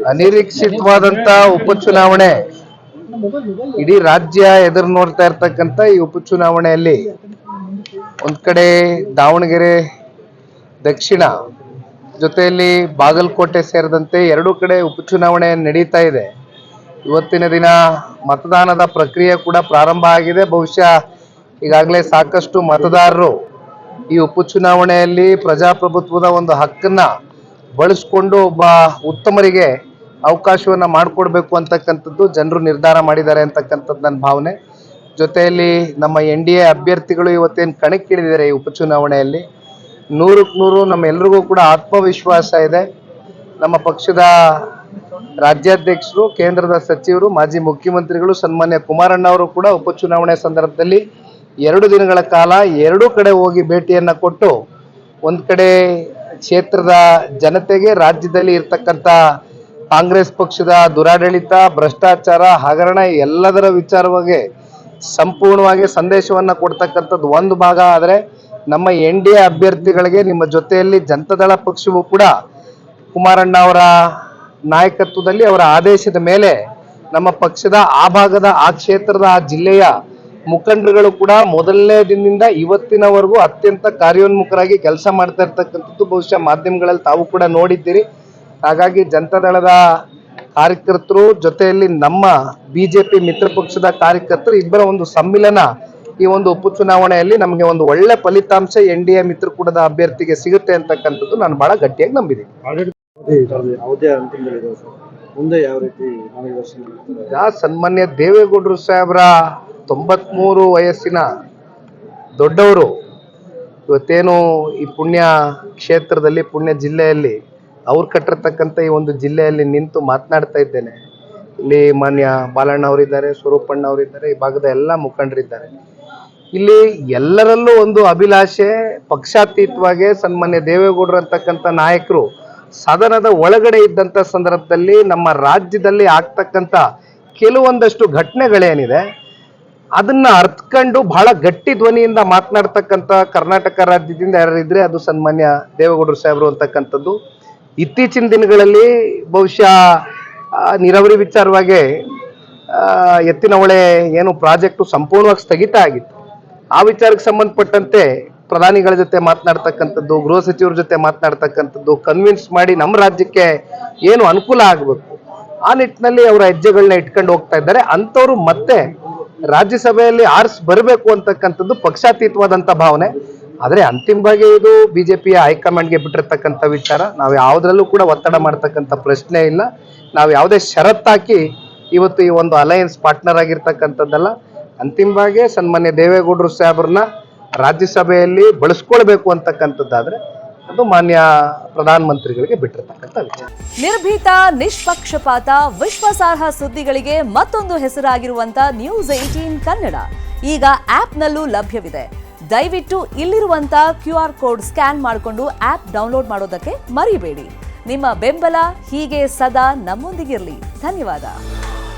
ಅನಿರೀಕ್ಷಿತವಾದಂತ ಉಪಚುನಾವಣೆ ಇಡೀ ರಾಜ್ಯ ಎದುರು ನೋಡ್ತಾ ಇರ್ತಕ್ಕಂಥ ಈ ಉಪಚುನಾವಣೆಯಲ್ಲಿ ಒಂದ್ ಕಡೆ ದಾವಣಗೆರೆ ದಕ್ಷಿಣ ಜೊತೆಯಲ್ಲಿ ಬಾಗಲಕೋಟೆ ಸೇರಿದಂತೆ ಎರಡೂ ಕಡೆ ಉಪಚುನಾವಣೆ ನಡೀತಾ ಇದೆ. ಇವತ್ತಿನ ದಿನ ಮತದಾನದ ಪ್ರಕ್ರಿಯೆ ಕೂಡ ಪ್ರಾರಂಭ ಆಗಿದೆ. ಬಹುಶಃ ಈಗಾಗಲೇ ಸಾಕಷ್ಟು ಮತದಾರರು ಈ ಉಪಚುನಾವಣೆಯಲ್ಲಿ ಪ್ರಜಾಪ್ರಭುತ್ವದ ಒಂದು ಹಕ್ಕನ್ನ ಬಳಸಿಕೊಂಡು ಒಬ್ಬ ಉತ್ತಮರಿಗೆ ಅವಕಾಶವನ್ನ ಮಾಡಿಕೊಡ್ಬೇಕು ಅಂತಕ್ಕಂಥದ್ದು ಜನರು ನಿರ್ಧಾರ ಮಾಡಿದ್ದಾರೆ ಅಂತಕ್ಕಂಥದ್ದು ನನ್ನ ಭಾವನೆ. ಜೊತೆಯಲ್ಲಿ ನಮ್ಮ NDA ಅಭ್ಯರ್ಥಿಗಳು ಇವತ್ತೇನು ಕಣಕ್ಕಿಳಿದಿದ್ದಾರೆ ಈ ಉಪಚುನಾವಣೆಯಲ್ಲಿ 100ಕ್ಕೆ 100 ನಮ್ಮೆಲ್ಲರಿಗೂ ಕೂಡ ಆತ್ಮವಿಶ್ವಾಸ ಇದೆ. ನಮ್ಮ ಪಕ್ಷದ ರಾಜ್ಯಾಧ್ಯಕ್ಷರು, ಕೇಂದ್ರದ ಸಚಿವರು, ಮಾಜಿ ಮುಖ್ಯಮಂತ್ರಿಗಳು ಸನ್ಮಾನ್ಯ ಕುಮಾರಣ್ಣ ಅವರು ಕೂಡ ಉಪಚುನಾವಣೆ ಸಂದರ್ಭದಲ್ಲಿ 2 ದಿನಗಳ ಕಾಲ ಎರಡೂ ಕಡೆ ಹೋಗಿ ಭೇಟಿಯನ್ನ ಕೊಟ್ಟು ಒಂದ್ ಕಡೆ ಕ್ಷೇತ್ರದ ಜನತೆಗೆ ರಾಜ್ಯದಲ್ಲಿ ಇರ್ತಕ್ಕಂಥ ಕಾಂಗ್ರೆಸ್ ಪಕ್ಷದ ದುರಾಡಳಿತ, ಭ್ರಷ್ಟಾಚಾರ, ಹಗರಣ ಎಲ್ಲದರ ವಿಚಾರವಾಗಿ ಸಂಪೂರ್ಣವಾಗಿ ಸಂದೇಶವನ್ನ ಕೊಡ್ತಕ್ಕಂಥದ್ದು ಒಂದು ಭಾಗ. ಆದರೆ ನಮ್ಮ NDA ಅಭ್ಯರ್ಥಿಗಳಿಗೆ ನಿಮ್ಮ ಜೊತೆಯಲ್ಲಿ ಜನತಾದಳ ಪಕ್ಷವೂ ಕೂಡ ಕುಮಾರಣ್ಣ ಅವರ ನಾಯಕತ್ವದಲ್ಲಿ ಅವರ ಆದೇಶದ ಮೇಲೆ ನಮ್ಮ ಪಕ್ಷದ ಆ ಭಾಗದ ಆ ಕ್ಷೇತ್ರದ ಆ ಜಿಲ್ಲೆಯ ಮುಖಂಡರುಗಳು ಕೂಡ ಮೊದಲನೇ ದಿನದಿಂದ ಇವತ್ತಿನವರೆಗೂ ಅತ್ಯಂತ ಕಾರ್ಯೋನ್ಮುಖರಾಗಿ ಕೆಲಸ ಮಾಡ್ತಾ ಇರ್ತಕ್ಕಂಥದ್ದು ಬಹುಶಃ ಮಾಧ್ಯಮಗಳಲ್ಲಿ ತಾವು ಕೂಡ ನೋಡಿದ್ದೀರಿ. ಹಾಗಾಗಿ ಜನತಾದಳದ ಕಾರ್ಯಕರ್ತರು ಜೊತೆಯಲ್ಲಿ ನಮ್ಮ BJP ಮಿತ್ರ ಪಕ್ಷದ ಕಾರ್ಯಕರ್ತರು ಇಬ್ಬರ ಒಂದು ಸಮ್ಮಿಲನ ಈ ಒಂದು ಉಪಚುನಾವಣೆಯಲ್ಲಿ ನಮಗೆ ಒಂದು ಒಳ್ಳೆ ಫಲಿತಾಂಶ NDA ಮಿತ್ರಕೂಟದ ಅಭ್ಯರ್ಥಿಗೆ ಸಿಗುತ್ತೆ ಅಂತಕ್ಕಂಥದ್ದು ನಾನು ಬಹಳ ಗಟ್ಟಿಯಾಗಿ ನಂಬಿದ್ದೀನಿ. ಸನ್ಮಾನ್ಯ ದೇವೇಗೌಡರು ಸಾಹೇಬ್ರ 93 ವಯಸ್ಸಿನ ದೊಡ್ಡವರು ಇವತ್ತೇನು ಈ ಪುಣ್ಯ ಕ್ಷೇತ್ರದಲ್ಲಿ, ಪುಣ್ಯ ಜಿಲ್ಲೆಯಲ್ಲಿ ಅವ್ರು ಕಟ್ಟಿರ್ತಕ್ಕಂಥ ಈ ಒಂದು ಜಿಲ್ಲೆಯಲ್ಲಿ ನಿಂತು ಮಾತನಾಡ್ತಾ ಇದ್ದೇನೆ. ಇಲ್ಲಿ ಮಾನ್ಯ ಬಾಲಣ್ಣ ಅವರಿದ್ದಾರೆ, ಸ್ವರೂಪಣ್ಣ ಅವರಿದ್ದಾರೆ, ಈ ಭಾಗದ ಎಲ್ಲ ಮುಖಂಡರಿದ್ದಾರೆ. ಇಲ್ಲಿ ಎಲ್ಲರಲ್ಲೂ ಒಂದು ಅಭಿಲಾಷೆ, ಪಕ್ಷಾತೀತವಾಗಿ ಸನ್ಮಾನ್ಯ ದೇವೇಗೌಡರು ಅಂತಕ್ಕಂಥ ನಾಯಕರು ಸದನದ ಒಳಗಡೆ ಇದ್ದಂಥ ಸಂದರ್ಭದಲ್ಲಿ ನಮ್ಮ ರಾಜ್ಯದಲ್ಲಿ ಆಗ್ತಕ್ಕಂಥ ಕೆಲವೊಂದಷ್ಟು ಘಟನೆಗಳೇನಿದೆ ಅದನ್ನ ಅರ್ಥಕೊಂಡು ಬಹಳ ಗಟ್ಟಿ ಧ್ವನಿಯಿಂದ ಮಾತನಾಡ್ತಕ್ಕಂಥ ಕರ್ನಾಟಕ ರಾಜ್ಯದಿಂದ ಯಾರಿದ್ರೆ ಅದು ಸನ್ಮಾನ್ಯ ದೇವೇಗೌಡರು ಸಾಹೇಬರು ಅಂತಕ್ಕಂಥದ್ದು. ಇತ್ತೀಚಿನ ದಿನಗಳಲ್ಲಿ ಬಹುಶಃ ನೀರಾವರಿ ವಿಚಾರವಾಗಿ ಎತ್ತಿನಹೊಳೆ ಏನು ಪ್ರಾಜೆಕ್ಟು ಸಂಪೂರ್ಣವಾಗಿ ಸ್ಥಗಿತ ಆಗಿತ್ತು. ಆ ವಿಚಾರಕ್ಕೆ ಸಂಬಂಧಪಟ್ಟಂತೆ ಪ್ರಧಾನಿಗಳ ಜೊತೆ ಮಾತನಾಡ್ತಕ್ಕಂಥದ್ದು, ಗೃಹ ಸಚಿವರ ಜೊತೆ ಮಾತನಾಡ್ತಕ್ಕಂಥದ್ದು, ಕನ್ವಿನ್ಸ್ ಮಾಡಿ ನಮ್ಮ ರಾಜ್ಯಕ್ಕೆ ಏನು ಅನುಕೂಲ ಆಗಬೇಕು ಆ ನಿಟ್ಟಿನಲ್ಲಿ ಅವರ ಹೆಜ್ಜೆಗಳನ್ನ ಇಟ್ಕೊಂಡು ಹೋಗ್ತಾ ಇದ್ದಾರೆ. ಅಂಥವ್ರು ಮತ್ತೆ ರಾಜ್ಯಸಭೆಯಲ್ಲಿ ಆರ್ಸ್ ಬರಬೇಕು ಅಂತಕ್ಕಂಥದ್ದು ಪಕ್ಷಾತೀತವಾದಂಥ ಭಾವನೆ. ಆದರೆ ಅಂತಿಮವಾಗಿ ಇದು BJPಯ ಹೈಕಮಾಂಡ್ಗೆ ಬಿಟ್ಟಿರ್ತಕ್ಕಂಥ ವಿಚಾರ. ನಾವು ಯಾವುದ್ರಲ್ಲೂ ಕೂಡ ಒತ್ತಡ ಮಾಡ್ತಕ್ಕಂಥ ಪ್ರಶ್ನೆ ಇಲ್ಲ. ನಾವು ಯಾವುದೇ ಷರತ್ತಾಕಿ ಇವತ್ತು ಈ ಒಂದು ಅಲಯನ್ಸ್ ಪಾರ್ಟ್ನರ್ ಆಗಿರ್ತಕ್ಕಂಥದ್ದಲ್ಲ. ಅಂತಿಮವಾಗಿ ಸನ್ಮಾನ್ಯ ದೇವೇಗೌಡರು ಸಾಹೇಬ್ರನ್ನ ರಾಜ್ಯಸಭೆಯಲ್ಲಿ ಬಳಸ್ಕೊಳ್ಬೇಕು ಅಂತಕ್ಕಂಥದ್ದಾದ್ರೆ ಅದು ಮಾನ್ಯ ಪ್ರಧಾನಮಂತ್ರಿಗಳಿಗೆ ಬಿಟ್ಟಿರ್ತಕ್ಕಂಥ ವಿಚಾರ. ನಿರ್ಭೀತ, ನಿಷ್ಪಕ್ಷಪಾತ, ವಿಶ್ವಾಸಾರ್ಹ ಸುದ್ದಿಗಳಿಗೆ ಮತ್ತೊಂದು ಹೆಸರಾಗಿರುವಂತ News18 ಕನ್ನಡ ಈಗ ಆಪ್ನಲ್ಲೂ ಲಭ್ಯವಿದೆ. ದಯವಿಟ್ಟು ಇಲ್ಲಿರುವಂತ QR ಕೋಡ್ ಸ್ಕ್ಯಾನ್ ಮಾಡಿಕೊಂಡು ಆಪ್ ಡೌನ್ಲೋಡ್ ಮಾಡೋದಕ್ಕೆ ಮರಿಬೇಡಿ. ನಿಮ್ಮ ಬೆಂಬಲ ಹೀಗೆ ಸದಾ ನಮ್ಮೊಂದಿಗಿರಲಿ. ಧನ್ಯವಾದ.